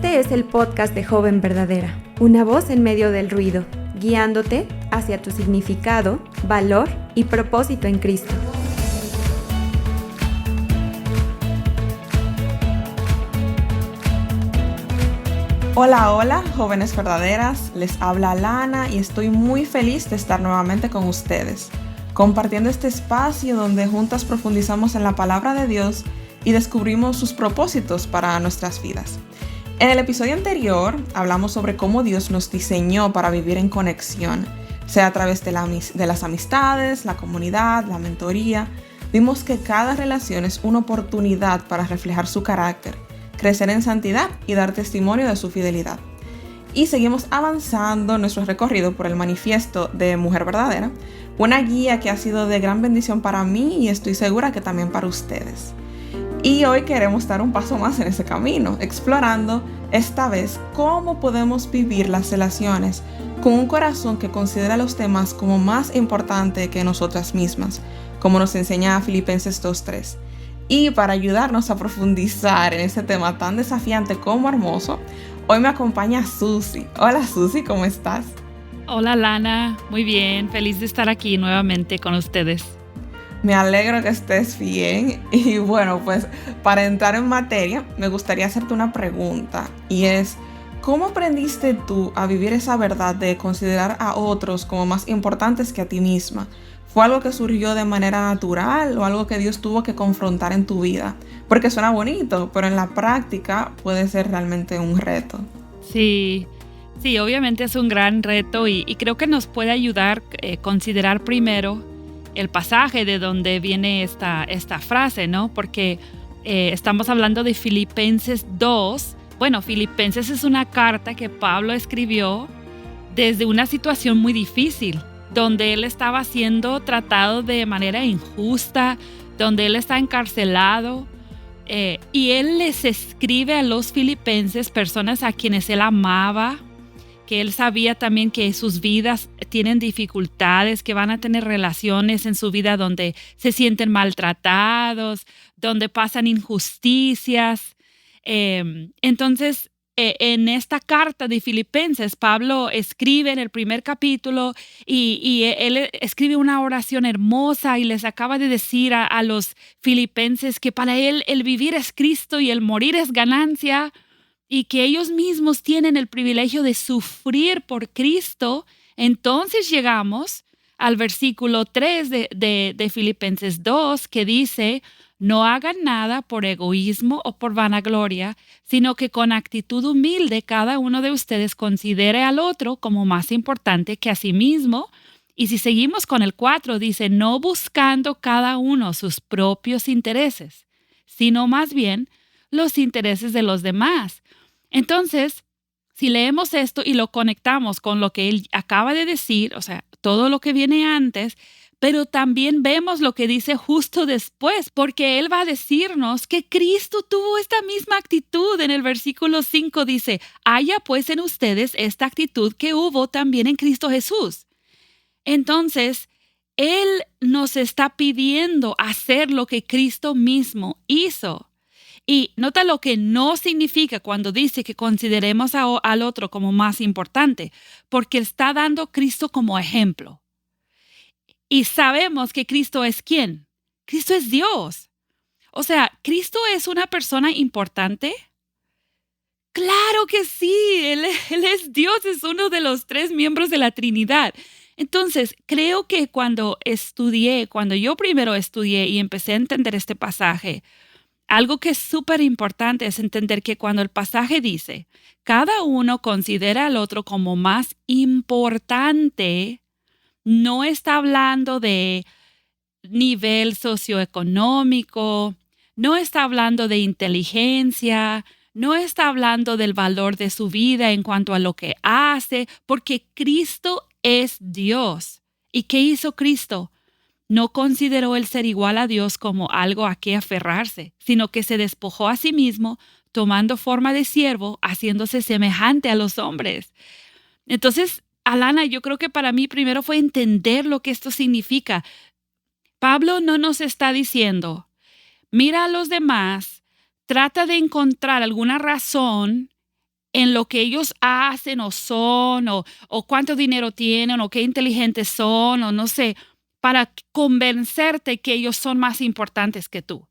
Este es el podcast de Joven Verdadera, una voz en medio del ruido, guiándote hacia tu significado, valor y propósito en Cristo. Hola, hola, jóvenes verdaderas, les habla Lana y estoy muy feliz de estar nuevamente con ustedes, compartiendo este espacio donde juntas profundizamos en la palabra de Dios y descubrimos sus propósitos para nuestras vidas. En el episodio anterior hablamos sobre cómo Dios nos diseñó para vivir en conexión, sea a través de las amistades, la comunidad, la mentoría. Vimos que cada relación es una oportunidad para reflejar su carácter, crecer en santidad y dar testimonio de su fidelidad. Y seguimos avanzando en nuestro recorrido por el manifiesto de Mujer Verdadera, una guía que ha sido de gran bendición para mí y estoy segura que también para ustedes. Y hoy queremos dar un paso más en ese camino, explorando esta vez cómo podemos vivir las relaciones con un corazón que considera a los demás como más importante que nosotras mismas, como nos enseña Filipenses 2:3. Y para ayudarnos a profundizar en este tema tan desafiante como hermoso, hoy me acompaña Susi. Hola Susi, ¿cómo estás? Hola Lana, muy bien, feliz de estar aquí nuevamente con ustedes. Me alegro que estés bien y bueno, pues para entrar en materia me gustaría hacerte una pregunta y es, ¿cómo aprendiste tú a vivir esa verdad de considerar a otros como más importantes que a ti misma? ¿Fue algo que surgió de manera natural o algo que Dios tuvo que confrontar en tu vida? Porque suena bonito, pero en la práctica puede ser realmente un reto. Sí, obviamente es un gran reto y creo que nos puede ayudar a considerar primero el pasaje de donde viene esta frase, ¿no? Porque estamos hablando de Filipenses 2. Bueno, Filipenses es una carta que Pablo escribió desde una situación muy difícil, donde él estaba siendo tratado de manera injusta, donde él está encarcelado, y él les escribe a los filipenses, personas a quienes él amaba, que él sabía también que sus vidas tienen dificultades, que van a tener relaciones en su vida donde se sienten maltratados, donde pasan injusticias. Entonces, en esta carta de Filipenses, Pablo escribe en el primer capítulo y él escribe una oración hermosa y les acaba de decir a los filipenses que para él el vivir es Cristo y el morir es ganancia, y que ellos mismos tienen el privilegio de sufrir por Cristo. Entonces llegamos al versículo 3 de Filipenses 2, que dice: no hagan nada por egoísmo o por vanagloria, sino que con actitud humilde cada uno de ustedes considere al otro como más importante que a sí mismo. Y si seguimos con el 4, dice: no buscando cada uno sus propios intereses, sino más bien los intereses de los demás. Entonces, si leemos esto y lo conectamos con lo que él acaba de decir, o sea, todo lo que viene antes, pero también vemos lo que dice justo después, porque él va a decirnos que Cristo tuvo esta misma actitud. En el versículo 5 dice: haya pues en ustedes esta actitud que hubo también en Cristo Jesús. Entonces, él nos está pidiendo hacer lo que Cristo mismo hizo. Y nota lo que no significa cuando dice que consideremos al otro como más importante, porque está dando a Cristo como ejemplo. Y sabemos que Cristo es ¿quién? Cristo es Dios. O sea, ¿Cristo es una persona importante? Claro que sí, Él es Dios, es uno de los 3 miembros de la Trinidad. Entonces, creo que cuando yo primero estudié y empecé a entender este pasaje, algo que es súper importante es entender que cuando el pasaje dice, cada uno considera al otro como más importante, no está hablando de nivel socioeconómico, no está hablando de inteligencia, no está hablando del valor de su vida en cuanto a lo que hace, porque Cristo es Dios. ¿Y qué hizo Cristo? No consideró el ser igual a Dios como algo a qué aferrarse, sino que se despojó a sí mismo, tomando forma de siervo, haciéndose semejante a los hombres. Entonces, Alana, yo creo que para mí primero fue entender lo que esto significa. Pablo no nos está diciendo, mira a los demás, trata de encontrar alguna razón en lo que ellos hacen o son, o cuánto dinero tienen, o qué inteligentes son, o no sé, para convencerte que ellos son más importantes que tú.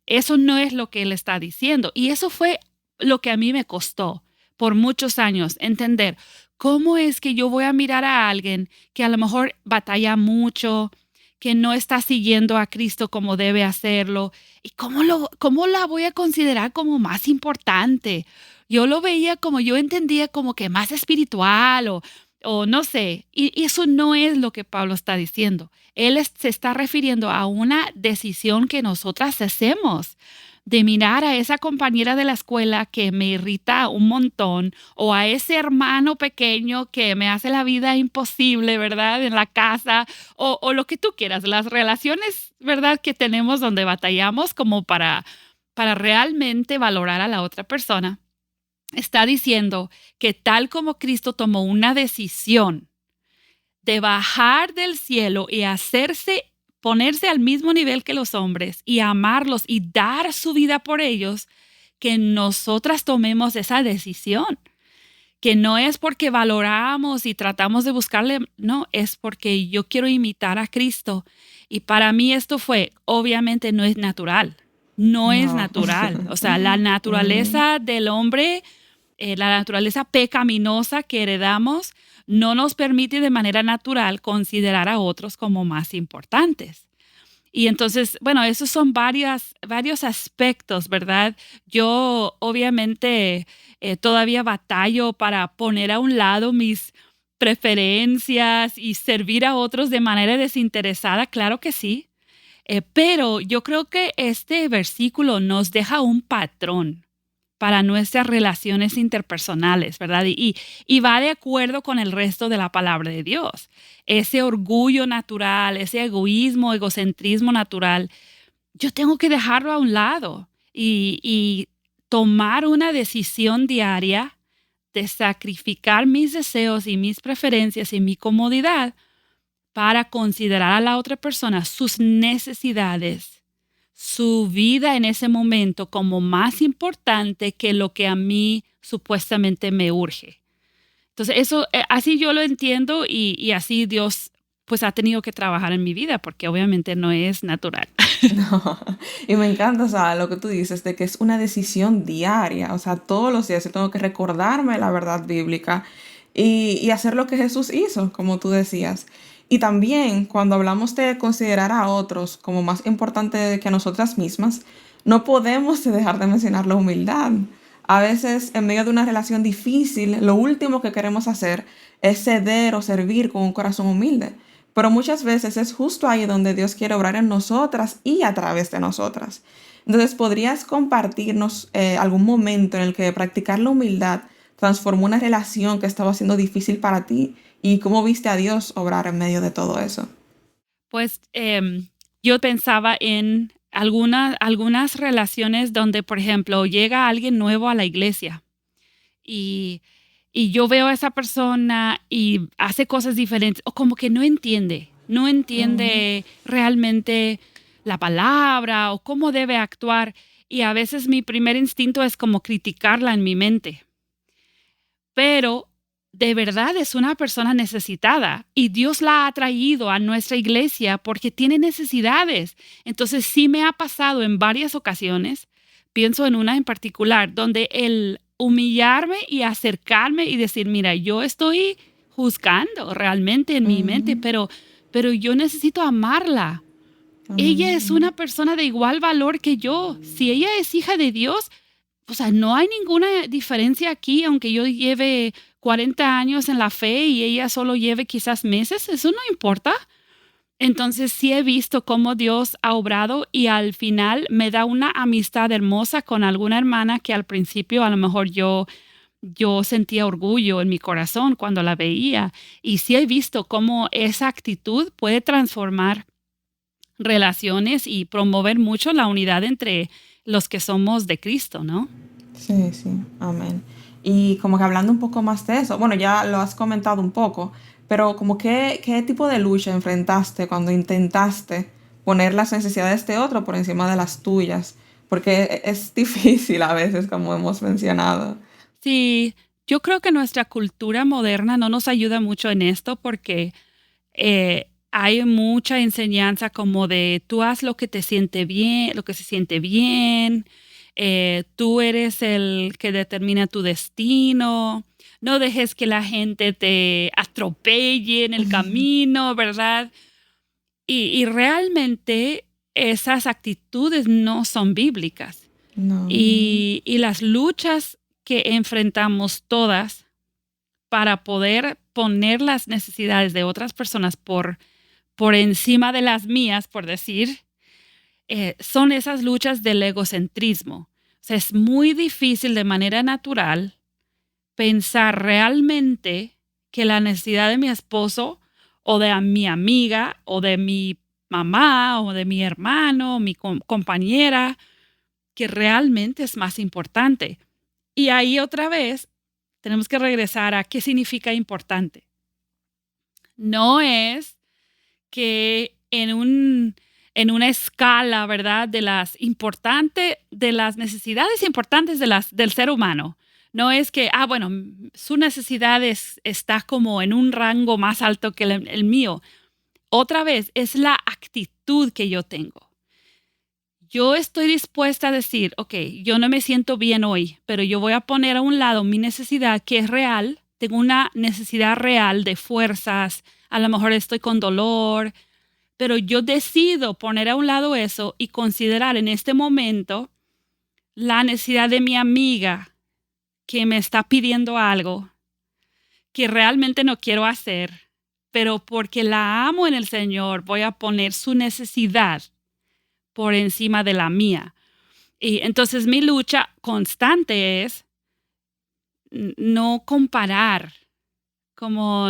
Eso no es lo que él está diciendo. Y eso fue lo que a mí me costó por muchos años entender. ¿Cómo es que yo voy a mirar a alguien que a lo mejor batalla mucho, que no está siguiendo a Cristo como debe hacerlo? ¿Y cómo la voy a considerar como más importante? Yo lo veía como, yo entendía como que más espiritual o no sé. Y eso no es lo que Pablo está diciendo. Él se está refiriendo a una decisión que nosotras hacemos de mirar a esa compañera de la escuela que me irrita un montón o a ese hermano pequeño que me hace la vida imposible, ¿verdad? En la casa o lo que tú quieras, las relaciones, ¿verdad? Que tenemos donde batallamos como para realmente valorar a la otra persona. Está diciendo que tal como Cristo tomó una decisión de bajar del cielo y ponerse al mismo nivel que los hombres y amarlos y dar su vida por ellos, que nosotras tomemos esa decisión, que no es porque valoramos y tratamos de buscarle, no, es porque yo quiero imitar a Cristo. Y para mí esto obviamente no es natural, no es natural. O sea, la naturaleza del hombre, la naturaleza pecaminosa que heredamos, no nos permite de manera natural considerar a otros como más importantes. Y entonces, bueno, esos son varios aspectos, ¿verdad? Yo obviamente todavía batallo para poner a un lado mis preferencias y servir a otros de manera desinteresada, claro que sí. Pero yo creo que este versículo nos deja un patrón para nuestras relaciones interpersonales, ¿verdad? Y va de acuerdo con el resto de la palabra de Dios. Ese orgullo natural, ese egoísmo, egocentrismo natural, yo tengo que dejarlo a un lado y tomar una decisión diaria de sacrificar mis deseos y mis preferencias y mi comodidad para considerar a la otra persona, sus necesidades, su vida en ese momento como más importante que lo que a mí supuestamente me urge. Entonces, eso, así yo lo entiendo y así Dios pues ha tenido que trabajar en mi vida porque obviamente no es natural. No, y me encanta, o sea, lo que tú dices de que es una decisión diaria, o sea, todos los días yo tengo que recordarme la verdad bíblica y hacer lo que Jesús hizo, como tú decías. Y también cuando hablamos de considerar a otros como más importante que a nosotras mismas, no podemos dejar de mencionar la humildad. A veces, en medio de una relación difícil, lo último que queremos hacer es ceder o servir con un corazón humilde. Pero muchas veces es justo ahí donde Dios quiere obrar en nosotras y a través de nosotras. Entonces, ¿podrías compartirnos algún momento en el que practicar la humildad transformó una relación que estaba siendo difícil para ti? ¿Y cómo viste a Dios obrar en medio de todo eso? Pues yo pensaba en algunas relaciones donde, por ejemplo, llega alguien nuevo a la iglesia y yo veo a esa persona y hace cosas diferentes o como que no entiende realmente la palabra o cómo debe actuar. Y a veces mi primer instinto es como criticarla en mi mente. Pero de verdad es una persona necesitada y Dios la ha traído a nuestra iglesia porque tiene necesidades. Entonces sí me ha pasado en varias ocasiones, pienso en una en particular, donde el humillarme y acercarme y decir, mira, yo estoy juzgando realmente en mi mente, pero yo necesito amarla. Ella es una persona de igual valor que yo. Si ella es hija de Dios, o sea, no hay ninguna diferencia aquí, aunque yo lleve 40 años en la fe y ella solo lleve quizás meses, eso no importa. Entonces sí he visto cómo Dios ha obrado y al final me da una amistad hermosa con alguna hermana que al principio a lo mejor yo sentía orgullo en mi corazón cuando la veía. Y sí he visto cómo esa actitud puede transformar relaciones y promover mucho la unidad entre los que somos de Cristo, ¿no? Sí, sí, amén. Y como que hablando un poco más de eso, bueno, ya lo has comentado un poco, pero como qué tipo de lucha enfrentaste cuando intentaste poner las necesidades de otro por encima de las tuyas, porque es difícil a veces, como hemos mencionado. Sí, yo creo que nuestra cultura moderna no nos ayuda mucho en esto porque hay mucha enseñanza como de tú haz lo que te siente bien, lo que se siente bien, tú eres el que determina tu destino, no dejes que la gente te atropelle en el camino, ¿verdad? Y realmente esas actitudes no son bíblicas. No. Y las luchas que enfrentamos todas para poder poner las necesidades de otras personas por encima de las mías, por decir, son esas luchas del egocentrismo. O sea, es muy difícil de manera natural pensar realmente que la necesidad de mi esposo o de mi amiga o de mi mamá o de mi hermano o mi compañera, que realmente es más importante. Y ahí otra vez tenemos que regresar a qué significa importante. No es que en una escala, ¿verdad? De las necesidades importantes del ser humano. No es que, bueno, su necesidad está como en un rango más alto que el mío. Otra vez, es la actitud que yo tengo. Yo estoy dispuesta a decir, ok, yo no me siento bien hoy, pero yo voy a poner a un lado mi necesidad que es real. Tengo una necesidad real de fuerzas. A lo mejor estoy con dolor, pero yo decido poner a un lado eso y considerar en este momento la necesidad de mi amiga que me está pidiendo algo que realmente no quiero hacer, pero porque la amo en el Señor, voy a poner su necesidad por encima de la mía. Y entonces mi lucha constante es no comparar, como,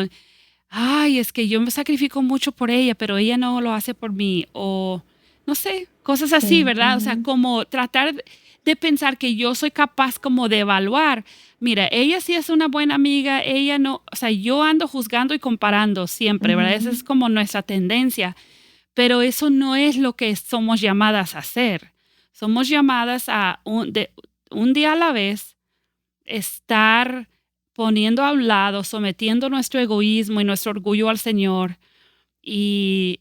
ay, es que yo me sacrifico mucho por ella, pero ella no lo hace por mí, o no sé, cosas así, Sí. ¿verdad? O sea, como tratar de pensar que yo soy capaz como de evaluar, mira, ella sí es una buena amiga, ella no, o sea, yo ando juzgando y comparando siempre, ¿verdad? Esa es como nuestra tendencia. Pero eso no es lo que somos llamadas a hacer. Somos llamadas a un día a la vez estar poniendo a un lado, sometiendo nuestro egoísmo y nuestro orgullo al Señor y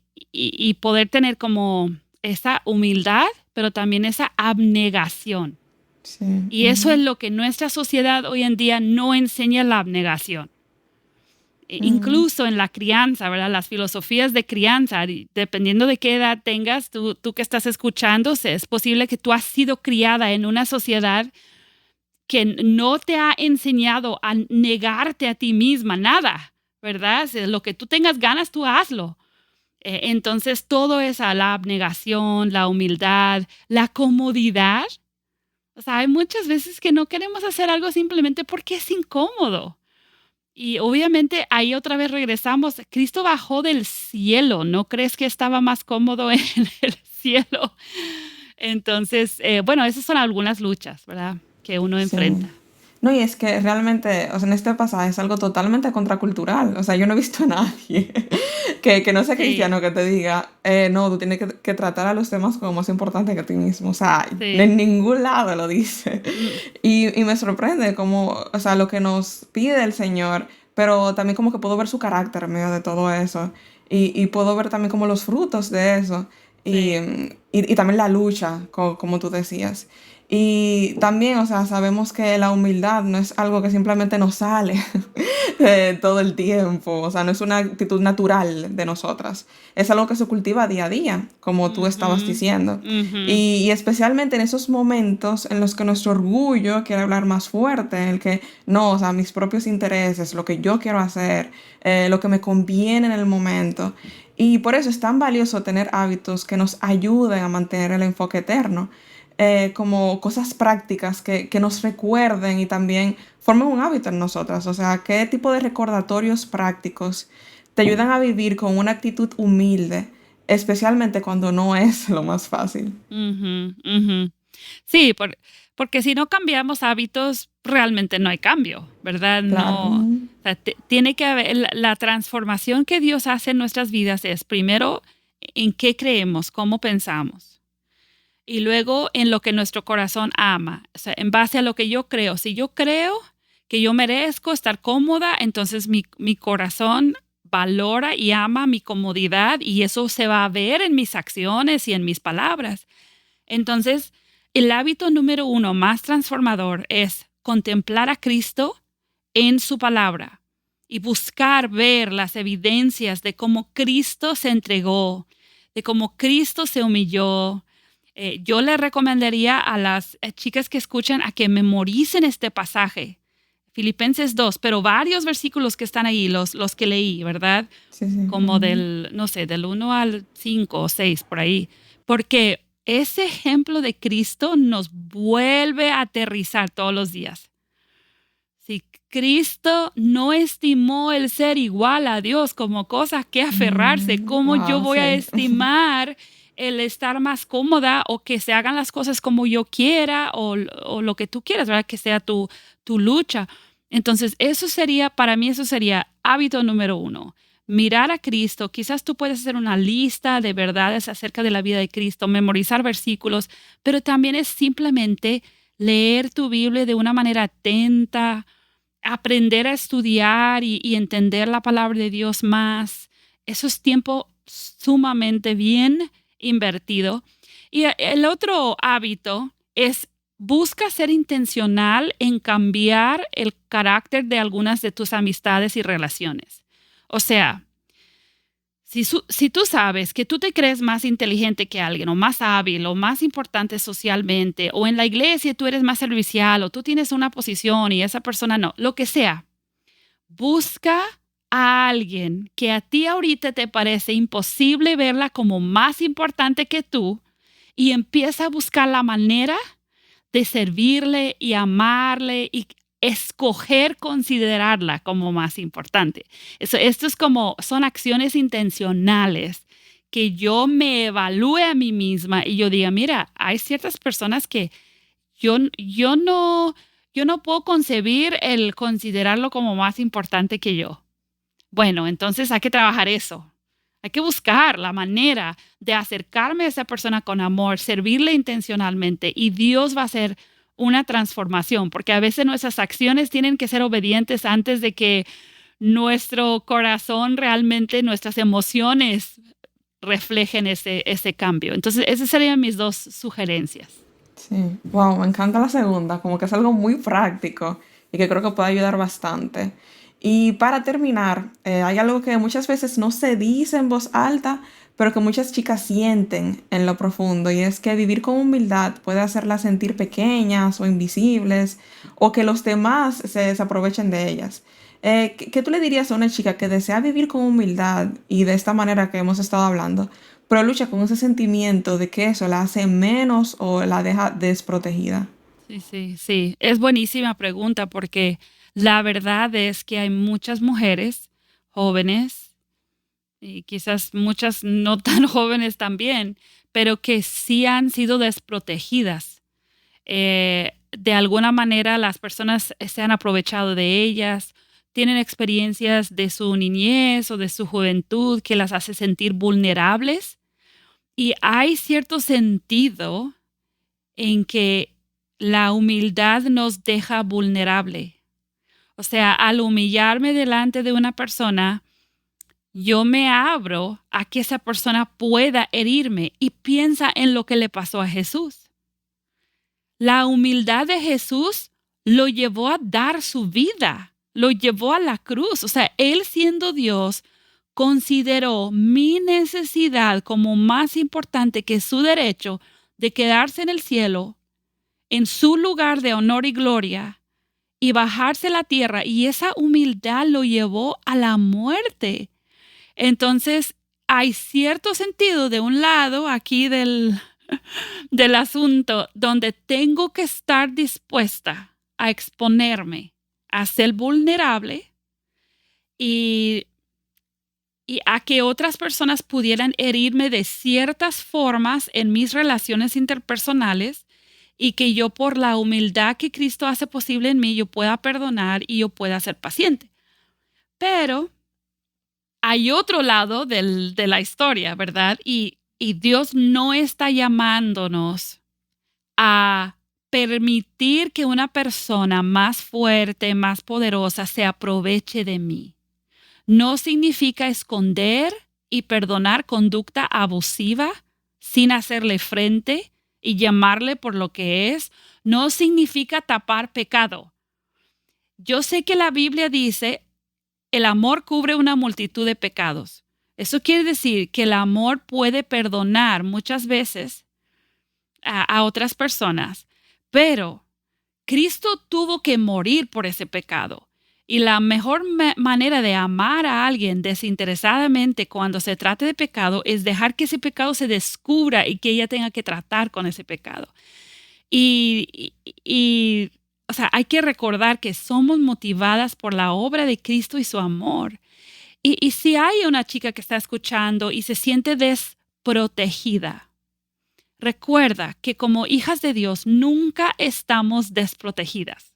poder tener como esa humildad, pero también esa abnegación. Sí. Y eso es lo que nuestra sociedad hoy en día no enseña, la abnegación. Incluso en la crianza, ¿verdad? Las filosofías de crianza, dependiendo de qué edad tengas, tú que estás escuchando, es posible que tú has sido criada en una sociedad que no te ha enseñado a negarte a ti misma, nada, ¿verdad? Lo que tú tengas ganas, tú hazlo. Entonces, todo es la abnegación, la humildad, la comodidad. O sea, hay muchas veces que no queremos hacer algo simplemente porque es incómodo. Y obviamente ahí otra vez regresamos. Cristo bajó del cielo. ¿No crees que estaba más cómodo en el cielo? Entonces, bueno, esas son algunas luchas, ¿verdad? Que uno Sí. enfrenta. No, y es que realmente, o sea, en este pasaje es algo totalmente contracultural. O sea, yo no he visto a nadie que no sea Sí, cristiano que te diga, no, tú tienes que tratar a los demás como más importante que a ti mismo. O sea, sí. en ningún lado lo dice. Mm, Y me sorprende como, o sea, lo que nos pide el Señor, pero también como que puedo ver su carácter en medio de todo eso. Y puedo ver también como los frutos de eso. Y, sí. y también la lucha, como tú decías. Y también, o sea, sabemos que la humildad no es algo que simplemente nos sale todo el tiempo, o sea, no es una actitud natural de nosotras, es algo que se cultiva día a día, como tú estabas Ujú, diciendo. ujú. Y especialmente en esos momentos en los que nuestro orgullo quiere hablar más fuerte, en el que no, o sea, mis propios intereses, lo que yo quiero hacer, lo que me conviene en el momento. Y por eso es tan valioso tener hábitos que nos ayuden a mantener el enfoque eterno, como cosas prácticas que nos recuerden y también formen un hábito en nosotras. O sea, qué tipo de recordatorios prácticos te ayudan a vivir con una actitud humilde, especialmente cuando no es lo más fácil. Ujú, ujú. Sí, porque si no cambiamos hábitos, realmente no hay cambio, ¿verdad? Claro. No, o sea, tiene que haber la transformación que Dios hace en nuestras vidas es primero en qué creemos, cómo pensamos, y luego en lo que nuestro corazón ama, o sea, en base a lo que yo creo. Si yo creo que yo merezco estar cómoda, entonces mi corazón valora y ama mi comodidad y eso se va a ver en mis acciones y en mis palabras. Entonces, el hábito número 1 más transformador es contemplar a Cristo en su palabra y buscar ver las evidencias de cómo Cristo se entregó, de cómo Cristo se humilló. Yo le recomendaría a las chicas que escuchan a que memoricen este pasaje, Filipenses 2, pero varios versículos que están ahí, los que leí, ¿verdad? Sí, sí. Como del 1 al 5 o 6, por ahí. Porque ese ejemplo de Cristo nos vuelve a aterrizar todos los días. Si Cristo no estimó el ser igual a Dios como cosa que aferrarse, ¿cómo yo voy a estimar el estar más cómoda o que se hagan las cosas como yo quiera o lo que tú quieras, ¿verdad? Que sea tu lucha? Entonces, para mí eso sería hábito número 1. Mirar a Cristo. Quizás tú puedes hacer una lista de verdades acerca de la vida de Cristo, memorizar versículos, pero también es simplemente leer tu Biblia de una manera atenta, aprender a estudiar y entender la palabra de Dios más. Eso es tiempo sumamente bien invertido. Y el otro hábito es busca ser intencional en cambiar el carácter de algunas de tus amistades y relaciones. O sea, si tú sabes que tú te crees más inteligente que alguien o más hábil o más importante socialmente o en la iglesia tú eres más servicial o tú tienes una posición y esa persona no, lo que sea, busca a alguien que a ti ahorita te parece imposible verla como más importante que tú y empieza a buscar la manera de servirle y amarle y escoger considerarla como más importante. Esto es son acciones intencionales que yo me evalúe a mí misma y yo diga, mira, hay ciertas personas que yo no puedo concebir el considerarlo como más importante que yo. Bueno, entonces hay que trabajar eso. Hay que buscar la manera de acercarme a esa persona con amor, servirle intencionalmente y Dios va a hacer una transformación, porque a veces nuestras acciones tienen que ser obedientes antes de que nuestro corazón realmente, nuestras emociones reflejen ese cambio. Entonces, esas serían mis 2 sugerencias. Sí, wow, me encanta la segunda, como que es algo muy práctico y que creo que puede ayudar bastante. Y para terminar, hay algo que muchas veces no se dice en voz alta, pero que muchas chicas sienten en lo profundo, y es que vivir con humildad puede hacerlas sentir pequeñas o invisibles, o que los demás se desaprovechen de ellas. ¿Qué tú le dirías a una chica que desea vivir con humildad y de esta manera que hemos estado hablando, pero lucha con ese sentimiento de que eso la hace menos o la deja desprotegida? Sí. Es buenísima pregunta porque la verdad es que hay muchas mujeres jóvenes y quizás muchas no tan jóvenes también, pero que sí han sido desprotegidas. De alguna manera las personas se han aprovechado de ellas, tienen experiencias de su niñez o de su juventud que las hace sentir vulnerables y hay cierto sentido en que la humildad nos deja vulnerable. O sea, al humillarme delante de una persona, yo me abro a que esa persona pueda herirme y piensa en lo que le pasó a Jesús. La humildad de Jesús lo llevó a dar su vida, lo llevó a la cruz. O sea, Él siendo Dios, consideró mi necesidad como más importante que su derecho de quedarse en el cielo, en su lugar de honor y gloria, y bajarse a la tierra, y esa humildad lo llevó a la muerte. Entonces, hay cierto sentido de un lado aquí del asunto donde tengo que estar dispuesta a exponerme, a ser vulnerable y a que otras personas pudieran herirme de ciertas formas en mis relaciones interpersonales y que yo por la humildad que Cristo hace posible en mí, yo pueda perdonar y yo pueda ser paciente. Pero hay otro lado de la historia, ¿verdad? Y Dios no está llamándonos a permitir que una persona más fuerte, más poderosa se aproveche de mí. No significa esconder y perdonar conducta abusiva sin hacerle frente y llamarle por lo que es. No significa tapar pecado. Yo sé que la Biblia dice, el amor cubre una multitud de pecados. Eso quiere decir que el amor puede perdonar muchas veces a otras personas, pero Cristo tuvo que morir por ese pecado. Y la mejor manera de amar a alguien desinteresadamente cuando se trate de pecado es dejar que ese pecado se descubra y que ella tenga que tratar con ese pecado. O sea, hay que recordar que somos motivadas por la obra de Cristo y su amor. Y si hay una chica que está escuchando y se siente desprotegida, recuerda que como hijas de Dios nunca estamos desprotegidas.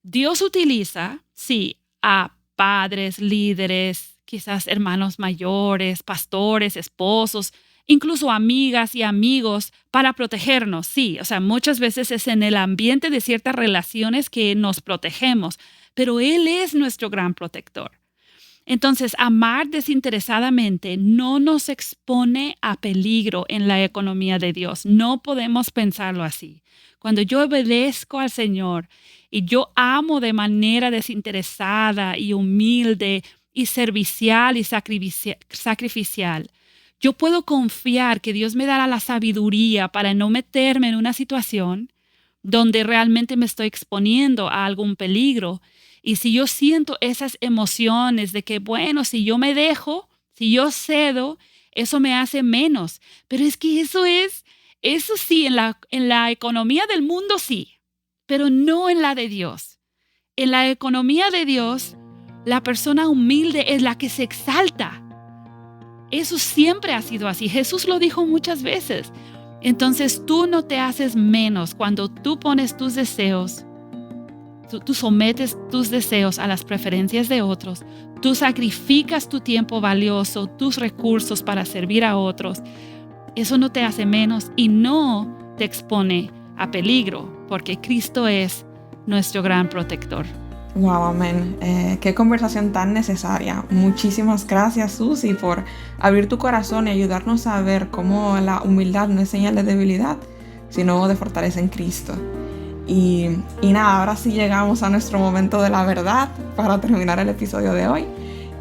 Dios utiliza, sí, a padres, líderes, quizás hermanos mayores, pastores, esposos, incluso amigas y amigos para protegernos, sí. O sea, muchas veces es en el ambiente de ciertas relaciones que nos protegemos, pero Él es nuestro gran protector. Entonces, amar desinteresadamente no nos expone a peligro en la economía de Dios. No podemos pensarlo así. Cuando yo obedezco al Señor y yo amo de manera desinteresada y humilde y servicial y sacrificial, yo puedo confiar que Dios me dará la sabiduría para no meterme en una situación donde realmente me estoy exponiendo a algún peligro. Y si yo siento esas emociones de que, bueno, si yo me dejo, si yo cedo, eso me hace menos. Pero es que eso sí, en la economía del mundo sí, pero no en la de Dios. En la economía de Dios, la persona humilde es la que se exalta. Eso siempre ha sido así. Jesús lo dijo muchas veces. Entonces tú no te haces menos cuando tú pones tus deseos. Tú sometes tus deseos a las preferencias de otros. Tú sacrificas tu tiempo valioso, tus recursos para servir a otros. Eso no te hace menos y no te expone a peligro, porque Cristo es nuestro gran protector. Wow, amén. Qué conversación tan necesaria. Muchísimas gracias, Susi, por abrir tu corazón y ayudarnos a ver cómo la humildad no es señal de debilidad, sino de fortaleza en Cristo. Y nada, ahora sí llegamos a nuestro momento de la verdad para terminar el episodio de hoy.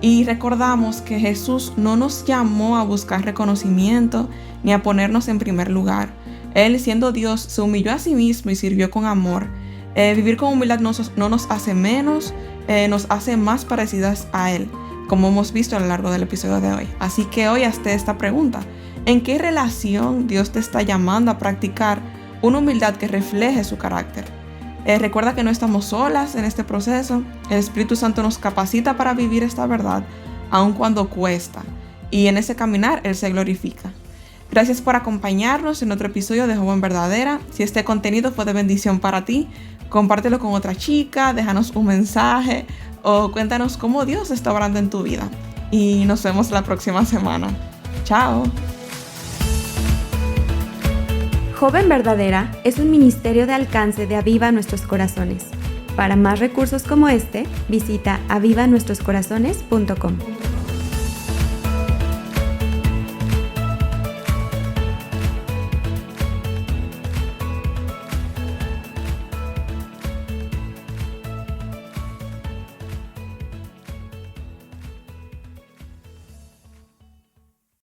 Y recordamos que Jesús no nos llamó a buscar reconocimiento ni a ponernos en primer lugar. Él, siendo Dios, se humilló a sí mismo y sirvió con amor. Vivir con humildad no nos hace menos, nos hace más parecidas a Él, como hemos visto a lo largo del episodio de hoy. Así que hoy hazte esta pregunta: ¿en qué relación Dios te está llamando a practicar una humildad que refleje su carácter? Recuerda que no estamos solas en este proceso. El Espíritu Santo nos capacita para vivir esta verdad, aun cuando cuesta. Y en ese caminar Él se glorifica. Gracias por acompañarnos en otro episodio de Joven Verdadera. Si este contenido fue de bendición para ti, compártelo con otra chica, déjanos un mensaje o cuéntanos cómo Dios está obrando en tu vida. Y nos vemos la próxima semana. Chao. Joven Verdadera es un ministerio de alcance de Aviva Nuestros Corazones. Para más recursos como este, visita avivanuestroscorazones.com.